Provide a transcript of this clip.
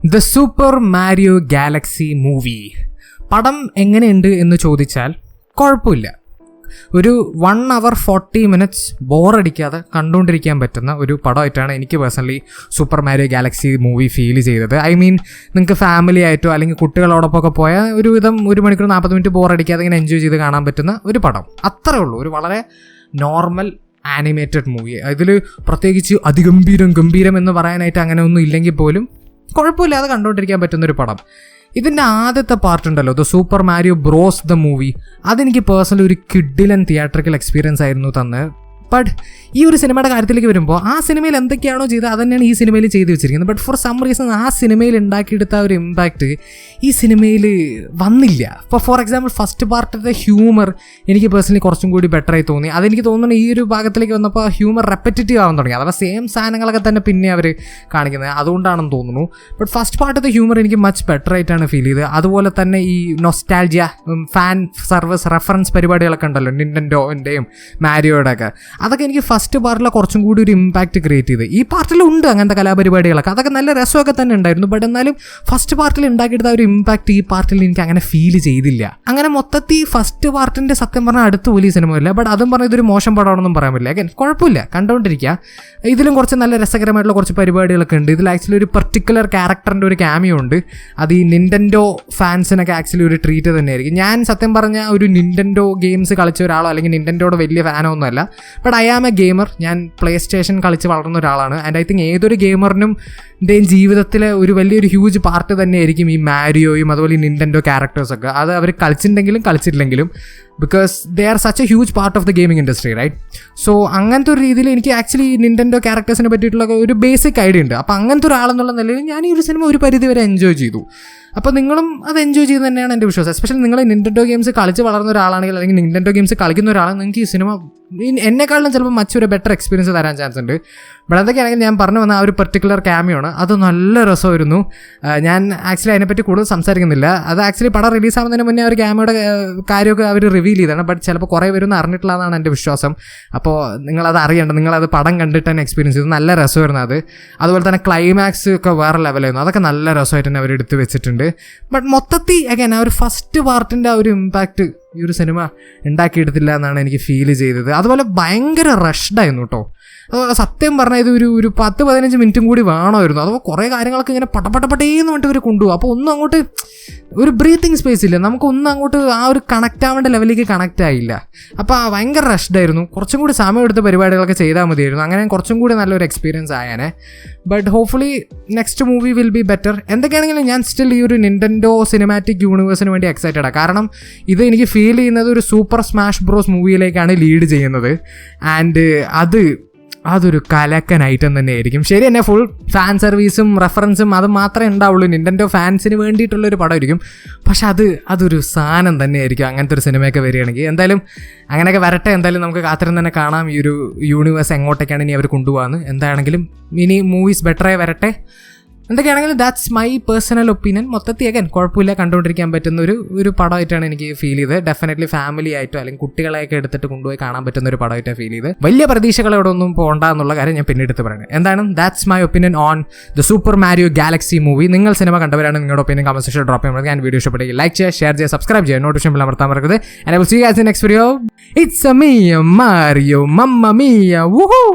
The super Mario Galaxy movie പടം എങ്ങനെയുണ്ട് എന്ന് ചോദിച്ചാൽ കുഴപ്പമില്ല. ഒരു 1 hour 40 minutes ബോറടിക്കാതെ കണ്ടുകൊണ്ടിരിക്കാൻ പറ്റുന്ന ഒരു പടമായിട്ടാണ് എനിക്ക് personally super Mario Galaxy movie feel ചെയ്തത്. ഐ മീൻ നിങ്ങൾക്ക് ഫാമിലി ആയിട്ടോ അല്ലെങ്കിൽ കുട്ടികളോടൊപ്പമൊക്കെ പോയാൽ ഒരുവിധം 1 മണിക്കൂർ 40 മിനിറ്റ് ബോറടിക്കാതെ ഇങ്ങനെ എൻജോയ് ചെയ്ത് കാണാൻ പറ്റുന്ന ഒരു പടം. അത്രേ ഉള്ളൂ. ഒരു വളരെ നോർമൽ ആനിമേറ്റഡ് മൂവി. ഇതിൽ പ്രത്യേകിച്ച് ഗംഭീരം എന്ന് പറയാനായിട്ട് അങ്ങനെ ഒന്നും ഇല്ലെങ്കിൽ പോലും കുഴപ്പമില്ലാതെ കണ്ടുകൊണ്ടിരിക്കാൻ പറ്റുന്നൊരു പടം. ഇതിൻ്റെ ആദ്യത്തെ പാർട്ടുണ്ടല്ലോ, the super Mario Bros the movie, അതെനിക്ക് പേഴ്സണലി ഒരു കിഡിലൻ തിയേറ്ററിക്കൽ എക്സ്പീരിയൻസ് ആയിരുന്നു തന്നെ. ബട്ട് ഈ ഒരു സിനിമയുടെ കാര്യത്തിലേക്ക് വരുമ്പോൾ ആ സിനിമയിൽ എന്തൊക്കെയാണോ ചെയ്തത് അത് തന്നെയാണ് ഈ സിനിമയിൽ ചെയ്ത് വെച്ചിരിക്കുന്നത്. ബട്ട് ഫോർ സം റീസൺ ആ സിനിമയിൽ ഉണ്ടാക്കിയെടുത്ത ഒരു ഇമ്പാക്റ്റ് ഈ സിനിമയിൽ വന്നില്ല. ഇപ്പോൾ ഫോർ എക്സാമ്പിൾ ഫസ്റ്റ് പാർട്ടിൻ്റെ ഹ്യൂമർ എനിക്ക് പേഴ്സണലി കുറച്ചും കൂടി ബെറ്ററായി തോന്നി. അതെനിക്ക് തോന്നുന്നു ഈ ഒരു ഭാഗത്തിലേക്ക് വന്നപ്പോൾ ഹ്യൂമർ റെപ്പറ്റേറ്റീവ് ആവാൻ തുടങ്ങി. അഥവാ സെയിം സാധനങ്ങളൊക്കെ തന്നെ പിന്നെ അവർ കാണിക്കുന്നത്, അതുകൊണ്ടാണെന്ന് തോന്നുന്നു. ബട്ട് ഫസ്റ്റ് പാർട്ടിൻ്റെ ഹ്യൂമർ എനിക്ക് മച്ച് ബെറ്റർ ആയിട്ടാണ് ഫീൽ ചെയ്തത്. അതുപോലെ തന്നെ ഈ നൊസ്റ്റാൾജിയ ഫാൻ സർവീസ് റെഫറൻസ് പരിപാടികളൊക്കെ ഉണ്ടല്ലോ നിന്റൻഡോൻ്റെയും മാരിയോയുടെ ഒക്കെ, അതൊക്കെ എനിക്ക് ഫസ്റ്റ് പാർട്ടിൽ കുറച്ചും കൂടി ഒരു ഇമ്പാക്റ്റ് ക്രിയേറ്റ് ചെയ്ത്. ഈ പാർട്ടിലുണ്ട് അങ്ങനത്തെ കലാപരിപാടികളൊക്കെ, അതൊക്കെ നല്ല രസമൊക്കെ തന്നെ ഉണ്ടായിരുന്നു. ബട്ട് എന്നാലും ഫസ്റ്റ് പാർട്ടിൽ ഉണ്ടാക്കിയെടുത്ത ഒരു ഇമ്പാക്റ്റ് ഈ പാർട്ടിൽ എനിക്ക് അങ്ങനെ ഫീൽ ചെയ്തില്ല. അങ്ങനെ മൊത്തത്തിൽ ഫസ്റ്റ് പാർട്ടിൻ്റെ സത്യം പറഞ്ഞാൽ അടുത്ത് പോലും ഈ സിനിമ ഇല്ല. ബട്ട് അതും പറഞ്ഞാൽ ഇതൊരു മോശം പടമാണെന്നും പറയാൻ പറ്റില്ല. അഗൈൻ കുഴപ്പമില്ല, കണ്ടുകൊണ്ടിരിക്കുക. ഇതിലും കുറച്ച് നല്ല രസകരമായിട്ടുള്ള കുറച്ച് പരിപാടികളൊക്കെ ഉണ്ട്. ഇതിൽ ആക്ച്വലി ഒരു പർട്ടിക്കുലർ ക്യാരക്ടറിൻ്റെ ഒരു ക്യാമിയോ ഉണ്ട്. അത് ഈ നിന്റൻഡോ ഫാൻസിനൊക്കെ ആക്ച്വലി ഒരു ട്രീറ്റ് തന്നെയായിരിക്കും. ഞാൻ സത്യം പറഞ്ഞാൽ ഒരു നിന്റൻഡോ ഗെയിംസ് കളിച്ച ഒരാളോ അല്ലെങ്കിൽ നിന്റൻഡോയുടെ വലിയ ഫാനോ ഒന്നുമല്ല. But I am a gamer. ഞാൻ പ്ലേ സ്റ്റേഷൻ കളിച്ച് വളർന്ന ഒരാളാണ്. ആൻഡ് ഐ തിങ്ക് ഏതൊരു ഗെയിമറിനും ജീവിതത്തിലെ ഒരു വലിയൊരു ഹ്യൂജ് പാർട്ട് തന്നെയായിരിക്കും ഈ മാരിയോയും അതുപോലെ ഈ നിന്റൻഡോ ക്യാരക്ടേഴ്സൊക്കെ. അത് അവർ കളിച്ചിട്ടുണ്ടെങ്കിലും കളിച്ചിട്ടില്ലെങ്കിലും, because they are such a huge part of the gaming industry, right? So അങ്ങനത്തെ ഒരു രീതിയിൽ എനിക്ക് ആക്ച്വലി നിന്റൻഡോ ക്യാരക്ടേഴ്സിനെ പറ്റിയിട്ടുള്ള ഒരു ബേസിക് ഐഡിയ ഉണ്ട്. അപ്പോൾ അങ്ങനത്തെ ഒരാളെന്നുള്ള നിലയിൽ ഞാൻ ഈ ഒരു സിനിമ ഒരു പരിധി വരെ എൻജോയ് ചെയ്തു. അപ്പോൾ നിങ്ങളും അത് എൻജോയ് ചെയ്ത് തന്നെയാണ് എൻ്റെ വിശ്വാസം. എസ്പെഷ്യലി നിങ്ങൾ നിന്റൻഡോ ഗെയിംസ് കളിച്ച് വളർന്ന ഒരാളാണെങ്കിൽ അല്ലെങ്കിൽ നിന്റൻഡോ ഗെയിംസ് കളിക്കുന്ന ഒരാളാണ്, നിങ്ങൾക്ക് ഈ സിനിമ എന്നെക്കാളും ചിലപ്പോൾ മറ്റൊരു ബെറ്റർ എക്സ്പീരിയൻസ് തരാൻ ചാൻസ് ഉണ്ട്. ബട്ട് അതൊക്കെയാണെങ്കിൽ ഞാൻ പറഞ്ഞു വന്ന ആ ഒരു പെർട്ടിക്കുലർ ക്യാമിയാണ്, അത് നല്ല രസമായിരുന്നു. ഞാൻ ആക്ച്വലി അതിനെപ്പറ്റി കൂടുതൽ സംസാരിക്കുന്നില്ല. അത് ആക്ച്വലി പടം റിലീസാവുന്നതിന് മുന്നേ ഒരു ക്യാമിയുടെ കാര്യമൊക്കെ അവർ റിവീൽ ചെയ്താണ്. ബട്ട് ചിലപ്പോൾ കുറേ പേരൊന്നും അറിഞ്ഞിട്ടില്ലാന്നാണ് എൻ്റെ വിശ്വാസം. അപ്പോൾ നിങ്ങളത് അറിയേണ്ട, നിങ്ങളത് പടം കണ്ടിട്ട് തന്നെ എക്സ്പീരിയൻസ് ചെയ്തു. നല്ല രസമായിരുന്നു അത്. അതുപോലെ തന്നെ ക്ലൈമാക്സ് ഒക്കെ വേറെ ലെവലായിരുന്നു. അതൊക്കെ നല്ല രസമായിട്ട് തന്നെ അവർ എടുത്ത് വെച്ചിട്ടുണ്ട്. ബട്ട് മൊത്തത്തിൽ അഗൈൻ ആ ഒരു ഫസ്റ്റ് പാർട്ടിൻ്റെ ആ ഒരു ഇമ്പാക്റ്റ് ഈ ഒരു സിനിമ ഉണ്ടാക്കിയെടുത്തില്ല എന്നാണ് എനിക്ക് ഫീൽ ചെയ്തത്. അതുപോലെ ഭയങ്കര റഷ്ഡായിരുന്നു കേട്ടോ. അതുപോലെ സത്യം പറഞ്ഞാൽ ഇത് ഒരു 10-15 മിനിറ്റും കൂടി വേണമായിരുന്നു. അതുപോലെ കുറേ കാര്യങ്ങളൊക്കെ ഇങ്ങനെ പട്ടേന്ന് പറഞ്ഞിട്ട് ഇവർ കൊണ്ടുപോകും. അപ്പോൾ ഒന്നും അങ്ങോട്ട് ഒരു ബ്രീത്തിങ് സ്പേസ് ഇല്ല, നമുക്കൊന്നും അങ്ങോട്ട് ആ ഒരു കണക്റ്റ് ആവേണ്ട ലെവലിലേക്ക് കണക്റ്റ് ആയില്ല. അപ്പോൾ ഭയങ്കര റഷ്ഡായിരുന്നു. കുറച്ചും കൂടി സമയം എടുത്ത പരിപാടികളൊക്കെ ചെയ്താൽ മതിയായിരുന്നു. അങ്ങനെ കുറച്ചും കൂടി നല്ലൊരു എക്സ്പീരിയൻസ് ആയാനെ. But hopefully next movie will be better. എന്തൊക്കെയാണെങ്കിലും ഞാൻ സ്റ്റിൽ ഈ ഒരു നിന്റൻഡോ സിനിമാറ്റിക് യൂണിവേഴ്സിന് വേണ്ടി എക്സൈറ്റഡാണ്. കാരണം ഇത് എനിക്ക് ഫീൽ ചെയ്യുന്നത് ഒരു സൂപ്പർ സ്മാഷ് ബ്രോസ് മൂവിയിലേക്കാണ് ലീഡ് ചെയ്യുന്നത്. ആൻഡ് അതൊരു കലക്കൻ ഐറ്റം തന്നെയായിരിക്കും. ശരി തന്നെ, ഫുൾ ഫാൻ സർവീസും റെഫറൻസും അത് മാത്രമേ ഉണ്ടാവുള്ളൂ. നിന്റൻഡോ ഫാൻസിന് വേണ്ടിയിട്ടുള്ളൊരു പടമായിരിക്കും. പക്ഷെ അതൊരു സാധനം തന്നെയായിരിക്കും അങ്ങനത്തെ ഒരു സിനിമയൊക്കെ വരികയാണെങ്കിൽ. എന്തായാലും അങ്ങനെയൊക്കെ വരട്ടെ. എന്തായാലും നമുക്ക് കാത്തിരുന്ന് തന്നെ കാണാം ഈ ഒരു യൂണിവേഴ്സ് എങ്ങോട്ടേക്കാണ് ഇനി അവർ കൊണ്ടുപോകാമെന്ന്. എന്താണെങ്കിലും ഇനി മൂവീസ് ബെറ്ററായി വരട്ടെ. എന്തൊക്കെയാണെങ്കിലും ദാറ്റ്സ് മൈ പേഴ്സണൽ ഒപ്പീനിയൻ. മൊത്തത്തിൽ അഗൈൻ കുഴപ്പമില്ല, കണ്ടുകൊണ്ടിരിക്കാൻ പറ്റുന്ന ഒരു പടമായിട്ടാണ് എനിക്ക് ഫീൽ ചെയ്തത്. ഡെഫിനറ്റ്ലി ഫാമിലി ആയിട്ടോ അല്ലെങ്കിൽ കുട്ടികളെയൊക്കെ എടുത്തിട്ട് കൊണ്ടുപോയി കാണാൻ പറ്റുന്ന ഒരു പടമായിട്ടാണ് ഫീൽ ചെയ്ത്. വലിയ പ്രതീക്ഷകളോടെ ഒന്നും പോകണ്ട എന്നുള്ള കാര്യം ഞാൻ പിന്നീട് എടുത്ത് പറയുന്നത്. എന്താണ് that's my opinion on the super Mario Galaxy movie. നിങ്ങൾ സിനിമ കണ്ടവരാണ്, നിങ്ങളുടെ ഒപ്പീനിയൻ കമന്റ് സെക്ഷനിൽ ഡ്രോപ്പ് ചെയ്യുമ്പോൾ ഞാൻ വീഡിയോ ഇഷ്ടപ്പെട്ടെങ്കിൽ ലൈക്ക് ചെയ്യുക, ഷെയർ ചെയ്യുക, സബ്സ്ക്രൈബ് ചെയ്യുക, നോട്ടിഫിക്കേഷൻ ബെൽ അമർത്താൻ മറക്കരുത്. And I will see you guys in the next video. It's a me, Mario, Mamma Mia, woohoo!